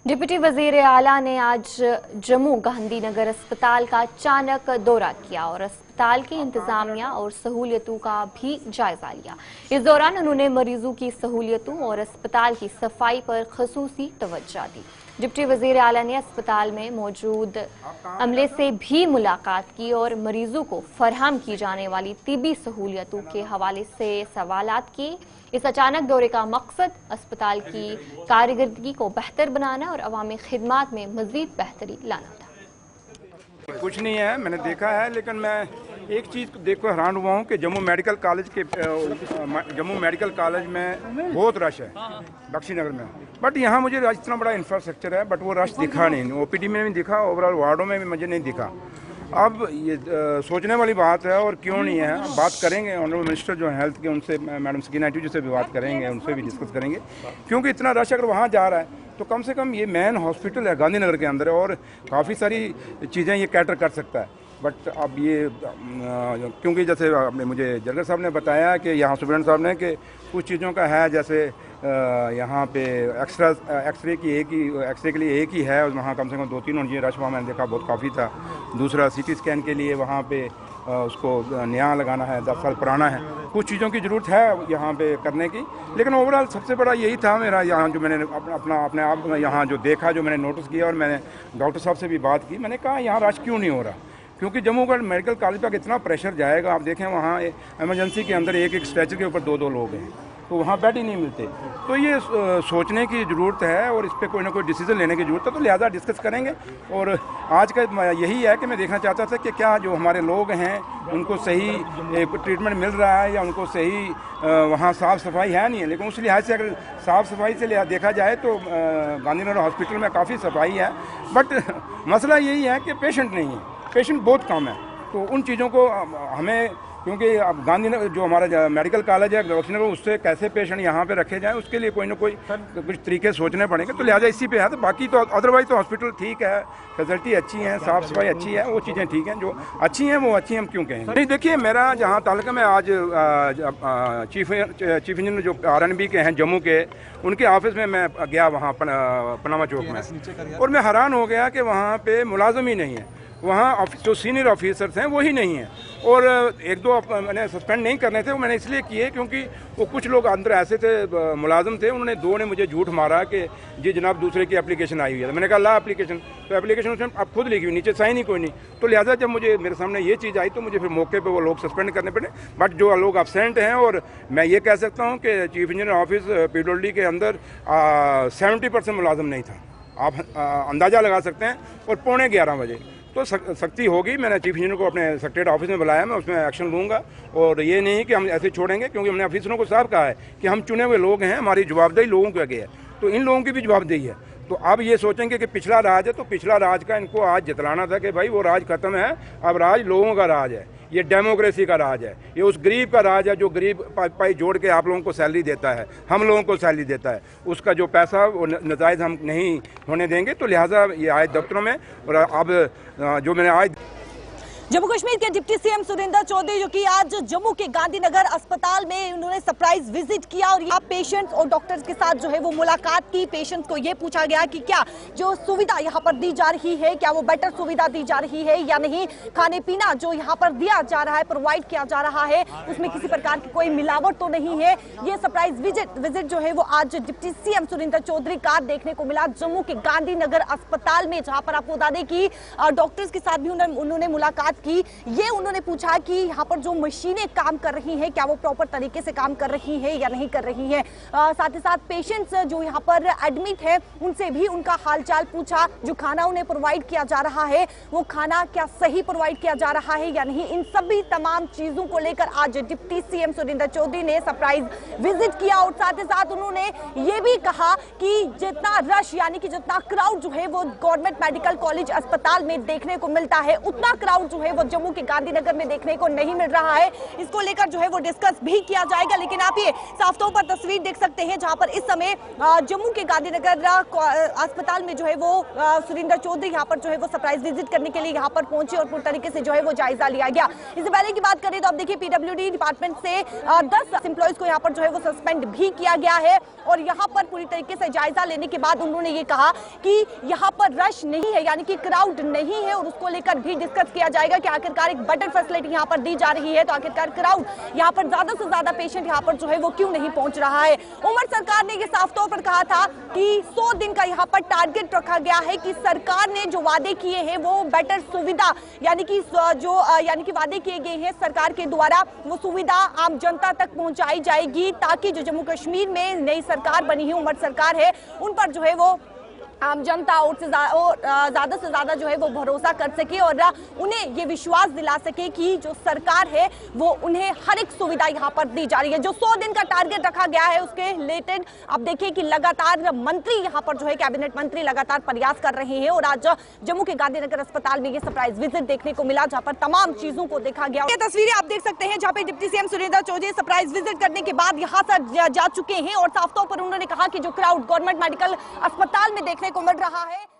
Deputy वजीर आला ने आज जम्मू गांधीनगर अस्पताल का अचानक दौरा किया और अस्पताल की इंतजामिया और सहूलियतों का भी जायजा लिया। इस दौरान उन्होंने मरीजों की सहूलियतों और अस्पताल की सफाई पर खसूसी तवज्जो दी। डिप्टी वजीर आला ने अस्पताल में मौजूद अमले से भी मुलाकात की और मरीजों को फराहम की जाने वाली तिबी सहूलियतों के हवाले से सवालात किए। इस अचानक दौरे का मकसद अस्पताल की कारकर्दगी को बेहतर बनाना और अवामी खिदमात में मजीद बेहतरी लाना था। कुछ नहीं है, मैंने देखा है, लेकिन मैं एक चीज़ देखो हैरान हुआ हूँ कि जम्मू मेडिकल कॉलेज में बहुत रश है बख्शी नगर में, बट यहाँ मुझे इतना बड़ा इंफ्रास्ट्रक्चर है बट वो रश दिखा नहीं। ओपीडी में भी दिखा, ओवरऑल वार्डों में भी मुझे नहीं दिखा। अब ये सोचने वाली बात है और क्यों नहीं है, बात करेंगे ऑनरेबल मिनिस्टर जो है हेल्थ के, उनसे मैडम सकीना आंटी जी से भी बात करेंगे, उनसे भी डिस्कस करेंगे, क्योंकि इतना रश अगर वहाँ जा रहा है तो कम से कम ये मेन हॉस्पिटल है गांधीनगर के अंदर और काफ़ी सारी चीज़ें ये कैटर कर सकता है। बट अब ये क्योंकि जैसे मुझे जरगर साहब ने बताया कि यहाँ सुप्रिटेंडेंट साहब ने कि कुछ चीज़ों का है, जैसे यहाँ पे एक्सरे के लिए एक ही है, वहाँ कम से कम 2-3 होनी चाहिए। रश वहाँ मैंने देखा बहुत काफ़ी था। दूसरा सीटी स्कैन के लिए वहाँ पे उसको नया लगाना है, 10 साल पुराना है। कुछ चीज़ों की ज़रूरत है यहाँ पे करने की, लेकिन ओवरऑल सबसे बड़ा यही था मेरा यहाँ जो मैंने अपने आप यहाँ जो देखा, जो मैंने नोटिस किया और मैंने डॉक्टर साहब से भी बात की। मैंने कहा यहाँ रश क्यों नहीं हो रहा, क्योंकि जम्मू का मेडिकल कॉलेज पर कितना प्रेशर जाएगा। आप देखें वहाँ इमरजेंसी के अंदर एक स्ट्रेचर के ऊपर 2-2 लोग हैं, तो वहाँ बेड ही नहीं मिलते। तो ये सोचने की ज़रूरत है और इस पर कोई ना कोई डिसीजन लेने की ज़रूरत है, तो लिहाजा डिस्कस करेंगे। और आज का यही है कि मैं देखना चाहता था कि क्या जो हमारे लोग हैं उनको सही ट्रीटमेंट मिल रहा है या उनको सही वहाँ साफ़ सफाई है नहीं है। लेकिन उस लिहाज से अगर साफ़ सफाई से देखा जाए तो गांधीनगर हॉस्पिटल में काफ़ी सफाई है, बट मसला यही है कि पेशेंट नहीं है, पेशेंट बहुत कम है। तो उन चीज़ों को हमें, क्योंकि अब गांधीनगर जो हमारा मेडिकल कॉलेज है बख्शी नगर, उससे कैसे पेशेंट यहाँ पे रखे जाएं, उसके लिए कोई ना कोई कुछ तरीके सोचने पड़ेंगे। तो लिहाजा इसी पे है। तो बाकी तो अदरवाइज तो हॉस्पिटल ठीक है, फैसिलिटी अच्छी है, साफ़ सफाई अच्छी है, वो चीज़ें ठीक हैं। जो अच्छी हैं वो अच्छी हैं, हम क्यों कहें। नहीं, देखिए मेरा जहाँ ताल्लुक में आज चीफ इंजीनियर जो RNB के हैं जम्मू के, उनके ऑफिस में मैं गया वहाँ पनामा चौक में, और मैं हैरान हो गया कि वहाँ पर मुलाजिम ही नहीं है। वहाँ जो सीनियर ऑफिसर्स हैं वही नहीं हैं, और 1-2 मैंने सस्पेंड नहीं करने थे, वो मैंने इसलिए किए क्योंकि वो कुछ लोग अंदर ऐसे थे, मुलाजिम थे, उन्होंने 2 ने मुझे झूठ मारा कि जी जनाब दूसरे की एप्लीकेशन आई हुई है। मैंने कहा ला एप्लीकेशन, तो एप्लीकेशन उसने अब खुद लिखी हुई, नीचे साइन ही कोई नहीं। तो लिहाजा जब मुझे मेरे सामने ये चीज़ आई तो मुझे फिर मौके पर वो लोग सस्पेंड करने पड़े। बट जो लोग एब्सेंट हैं, और मैं ये कह सकता हूँ कि चीफ इंजीनियर ऑफिस PWD के अंदर 70% मुलाजिम नहीं था, आप अंदाज़ा लगा सकते हैं। और 11:15 बजे तो सख्ती होगी। मैंने चीफ इंजीनियर को अपने सेक्रेटरी ऑफिस में बुलाया, मैं उसमें एक्शन लूँगा। और ये नहीं कि हम ऐसे छोड़ेंगे, क्योंकि हमने ऑफिसरों को साफ कहा है कि हम चुने हुए लोग हैं, हमारी जवाबदेही लोगों के आगे है, तो इन लोगों की भी जवाबदेही है। तो अब ये सोचेंगे कि पिछला राज है, तो पिछला राज का इनको आज जतलाना था कि भाई वो राज खत्म है, अब राज लोगों का राज है, ये डेमोक्रेसी का राज है, ये उस गरीब का राज है जो गरीब पाई जोड़ के आप लोगों को सैलरी देता है, हम लोगों को सैलरी देता है, उसका जो पैसा वो नजायज़ हम नहीं होने देंगे। तो लिहाजा ये आए दफ्तरों में। और अब जो मैंने आज जम्मू कश्मीर के डिप्टी CM सुरेंद्र चौधरी जो कि आज जम्मू के गांधीनगर अस्पताल में उन्होंने सरप्राइज विजिट किया और यहाँ पेशेंट्स और डॉक्टर्स के साथ जो है वो मुलाकात की। पेशेंट्स को ये पूछा गया कि क्या जो सुविधा यहाँ पर दी जा रही है, क्या वो बेटर सुविधा दी जा रही है या नहीं, खाने पीना जो यहाँ पर दिया जा रहा है, प्रोवाइड किया जा रहा है, उसमें किसी प्रकार की कोई मिलावट तो नहीं है। ये सरप्राइज विजिट जो है वो आज डिप्टी CM सुरेंद्र चौधरी का देखने को मिला जम्मू के गांधीनगर अस्पताल में, जहाँ पर आपको बता दें कि डॉक्टर्स के साथ भी उन्होंने मुलाकात की। ये उन्होंने पूछा कि यहाँ पर जो मशीनें काम कर रही हैं क्या वो प्रॉपर तरीके से काम कर रही हैं या नहीं कर रही हैं। साथ ही साथ पेशेंट्स जो यहाँ पर एडमिट है उनसे भी उनका हालचाल पूछा। जो खाना उन्हें प्रोवाइड किया जा रहा है वो खाना क्या सही प्रोवाइड किया जा रहा है या नहीं, इन सभी तमाम चीजों को लेकर आज डिप्टी CM सुरेंद्र चौधरी ने सरप्राइज विजिट किया। और साथ ही साथ उन्होंने ये भी कहा कि जितना रश यानी कि जितना क्राउड जो है वो गवर्नमेंट मेडिकल कॉलेज अस्पताल में देखने को मिलता है, उतना क्राउड जो है वो जम्मू के गांधीनगर में देखने को नहीं मिल रहा है। इसको लेकर जो है वो डिस्कस भी किया जाएगा। लेकिन आप ये साफ तौर पर तस्वीर देख सकते हैं जहां पर इस समय जम्मू के गांधीनगर अस्पताल में जो है वो सुरेंद्र चौधरी यहाँ पर जो है वो सरप्राइज विजिट करने के लिए यहाँ पर पहुंचे और पूरी तरीके से जो है वो जायजा लिया गया। इससे पहले की बात करें तो अब देखिए पीडब्ल्यूडी डिपार्टमेंट से 10 एम्प्लॉइज को यहाँ पर जो है वो सस्पेंड भी किया गया है और यहाँ पर पूरी तरीके से जायजा लेने के बाद उन्होंने ये कहा कि यहाँ पर रश नहीं है, यानी कि क्राउड नहीं है और उसको लेकर भी डिस्कस किया जाएगा कि आखिरकार एक बेटर फैसिलिटी यहाँ पर दी जा रही है तो आखिरकार क्राउड यहाँ पर ज्यादा से ज्यादा पेशेंट यहाँ पर जो है वो क्यों नहीं पहुंच रहा है। उमर सरकार ने ये साफ तौर पर कहा था कि 100 दिन का यहाँ पर टारगेट रखा गया है कि सरकार ने जो वादे किए हैं वो बेटर सुविधा यानी कि वादे किए गए हैं सरकार के द्वारा वो सुविधा आम जनता तक पहुंचाई जाएगी ताकि जो जम्मू कश्मीर में नई सरकार बनी है, उमर सरकार है, उन पर जो है वो आम जनता और ज्यादा से ज्यादा जो है वो भरोसा कर सके और उन्हें ये विश्वास दिला सके कि जो सरकार है वो उन्हें हर एक सुविधा यहाँ पर दी जा रही है। जो 100 दिन का टारगेट रखा गया है उसके रिलेटेड आप देखिए कि लगातार मंत्री यहाँ पर जो है कैबिनेट मंत्री लगातार प्रयास कर रहे हैं और आज जम्मू के गांधीनगर अस्पताल में ये सरप्राइज विजिट देखने को मिला जहाँ पर तमाम चीजों को देखा गया। ये तस्वीरें आप देख सकते हैं जहाँ पे deputy CM Surendra Chaudhary surprise visit करने के बाद यहाँ से जा चुके हैं और साफ तौर पर उन्होंने कहा कि जो क्राउड गवर्नमेंट मेडिकल अस्पताल में देखने को मिल रहा है